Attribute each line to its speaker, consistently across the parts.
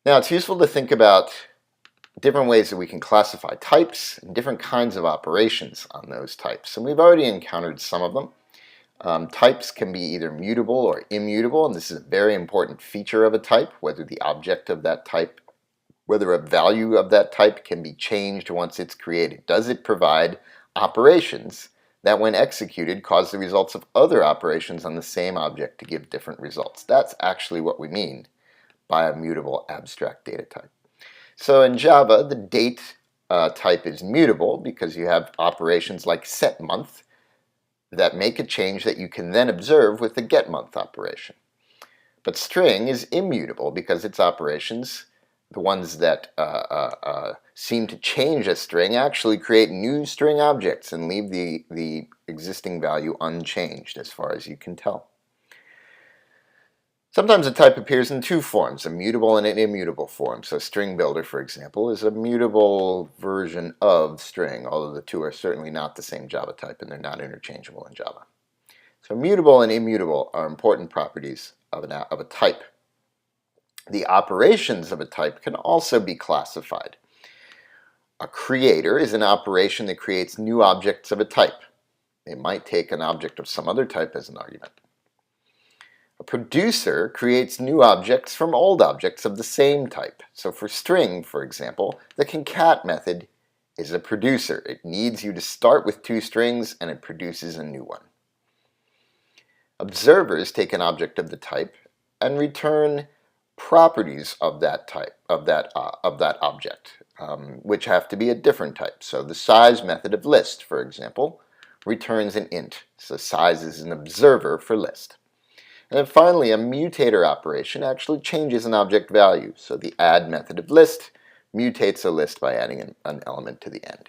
Speaker 1: Now, it's useful to think about different ways that we can classify types and different kinds of operations on those types. And we've already encountered some of them. Types can be either mutable or immutable, and this is a very important feature of a type, whether the object of that type, whether a value of that type can be changed once it's created. Does it provide operations that, when executed, cause the results of other operations on the same object to give different results? That's actually what we mean by a mutable abstract data type. So in Java, the date type is mutable because you have operations like setMonth that make a change that you can then observe with the getMonth operation. But string is immutable because its operations, the ones that seem to change a string, actually create new string objects and leave the existing value unchanged as far as you can tell. Sometimes a type appears in two forms, a mutable and an immutable form. So string builder, for example, is a mutable version of string, although the two are certainly not the same Java type and they're not interchangeable in Java. So mutable and immutable are important properties of a type. The operations of a type can also be classified. A creator is an operation that creates new objects of a type. It might take an object of some other type as an argument. A producer creates new objects from old objects of the same type. So for string, for example, the concat method is a producer. It needs you to start with two strings and it produces a new one. Observers take an object of the type and return properties of that type, of that object, which have to be a different type. So the size method of list, for example, returns an int. So size is an observer for list. And then finally, a mutator operation actually changes an object value. So the add method of list mutates a list by adding an element to the end.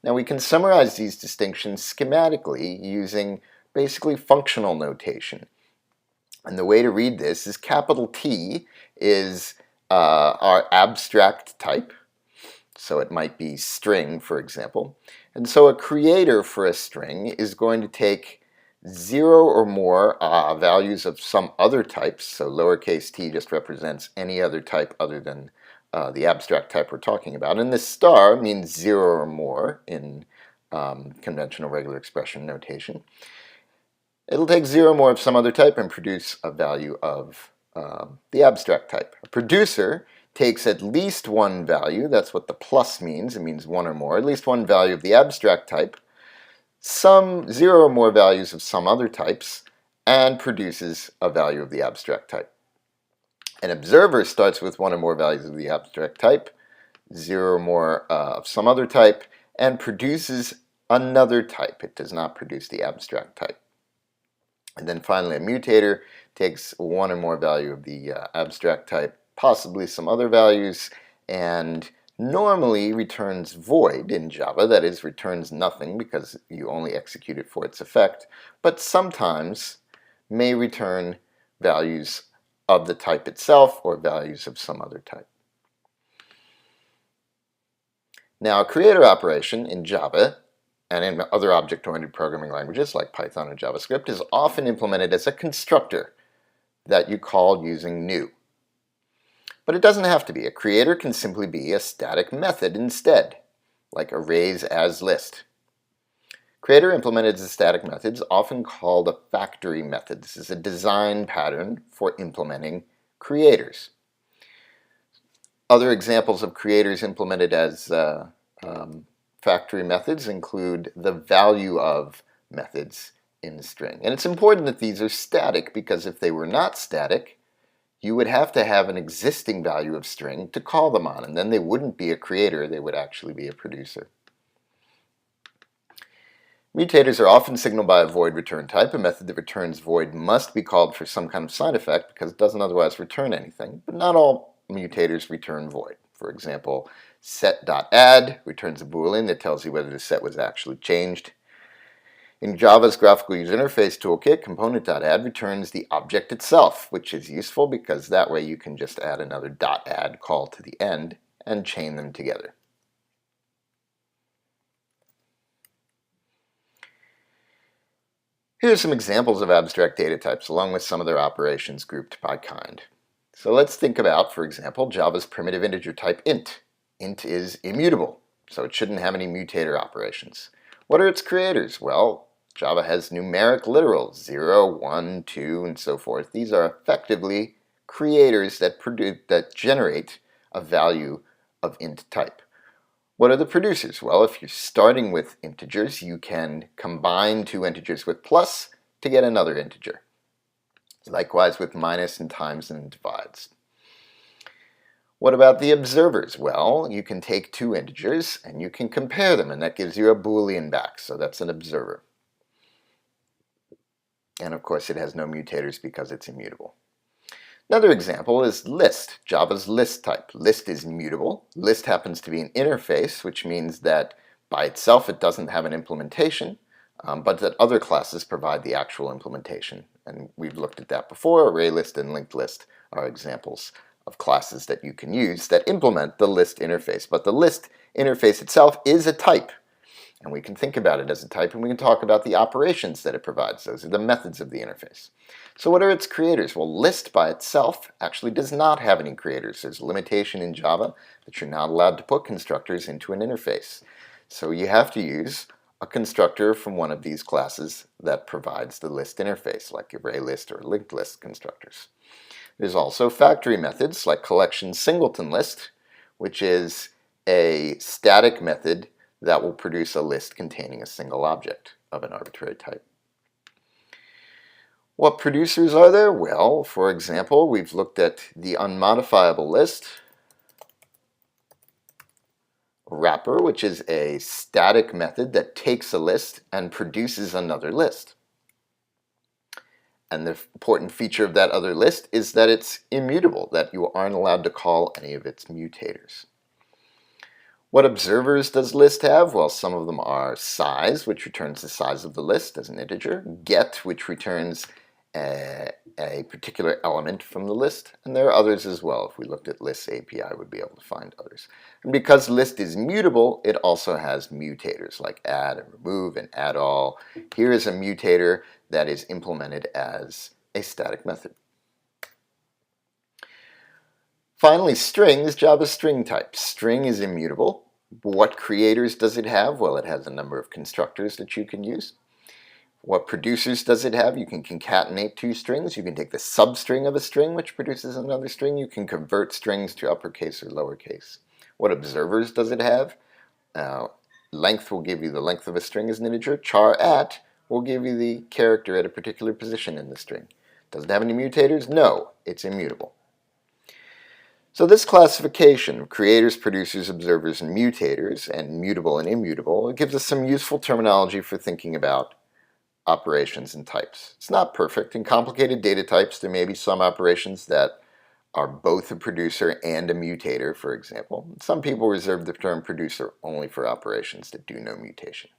Speaker 1: Now we can summarize these distinctions schematically using basically functional notation. And the way to read this is capital T is our abstract type. So it might be string, for example. And so a creator for a string is going to take 0 or more values of some other types. So lowercase t just represents any other type other than the abstract type we're talking about. And this star means 0 or more in conventional regular expression notation. It'll take 0 or more of some other type and produce a value of the abstract type. A producer takes at least one value, that's what the plus means, it means 1 or more, at least one value of the abstract type, some 0 or more values of some other types, and produces a value of the abstract type. An observer starts with 1 or more values of the abstract type, 0 or more of some other type, and produces another type. It does not produce the abstract type. And then finally, a mutator takes 1 or more value of the abstract type, possibly some other values, and normally returns void in Java, that is, returns nothing because you only execute it for its effect, but sometimes may return values of the type itself or values of some other type. Now, a creator operation in Java and in other object-oriented programming languages like Python or JavaScript is often implemented as a constructor that you call using new. But it doesn't have to be. A creator can simply be a static method instead, like arraysAsList. Creator implemented as a static method is often called a factory method. This is a design pattern for implementing creators. Other examples of creators implemented as factory methods include the value of methods in the string. And it's important that these are static because if they were not static, you would have to have an existing value of string to call them on, and then they wouldn't be a creator, they would actually be a producer. Mutators are often signaled by a void return type. A method that returns void must be called for some kind of side effect because it doesn't otherwise return anything, but not all mutators return void. For example, set.add returns a boolean that tells you whether the set was actually changed. In Java's graphical user interface toolkit, component.add returns the object itself, which is useful because that way you can just add another .add call to the end and chain them together. Here are some examples of abstract data types along with some of their operations grouped by kind. So let's think about, for example, Java's primitive integer type int. Int is immutable, so it shouldn't have any mutator operations. What are its creators? Well, Java has numeric literals, 0, 1, 2, and so forth. These are effectively creators that generate a value of int type. What are the producers? Well, if you're starting with integers, you can combine two integers with plus to get another integer. Likewise with minus and times and divides. What about the observers? Well, you can take two integers and you can compare them, and that gives you a Boolean back, so that's an observer. And of course it has no mutators because it's immutable. Another example is list, Java's list type. List is immutable. List happens to be an interface, which means that by itself it doesn't have an implementation, but that other classes provide the actual implementation. And we've looked at that before. Array list and linked list are examples of classes that you can use that implement the list interface. But the list interface itself is a type. And we can think about it as a type, and we can talk about the operations that it provides. Those are the methods of the interface. So what are its creators? Well, list by itself actually does not have any creators. There's a limitation in Java that you're not allowed to put constructors into an interface. So you have to use a constructor from one of these classes that provides the list interface, like array list or linked list constructors. There's also factory methods like collection singleton list, which is a static method that will produce a list containing a single object of an arbitrary type. What producers are there? Well, for example, we've looked at the unmodifiable list, wrapper, which is a static method that takes a list and produces another list. And the important feature of that other list is that it's immutable, that you aren't allowed to call any of its mutators. What observers does list have? Well, some of them are size, which returns the size of the list as an integer, get, which returns a particular element from the list, and there are others as well. If we looked at lists API, we'd be able to find others. And because list is mutable, it also has mutators like add and remove and add all. Here is a mutator that is implemented as a static method. Finally, strings, Java's string type. String is immutable. What creators does it have? Well, it has a number of constructors that you can use. What producers does it have? You can concatenate two strings. You can take the substring of a string, which produces another string. You can convert strings to uppercase or lowercase. What observers does it have? Length will give you the length of a string as an integer. Char at will give you the character at a particular position in the string. Does it have any mutators? No, it's immutable. So this classification of creators, producers, observers, and mutators, and mutable and immutable, it gives us some useful terminology for thinking about operations and types. It's not perfect. In complicated data types, there may be some operations that are both a producer and a mutator, for example. Some people reserve the term producer only for operations that do no mutation.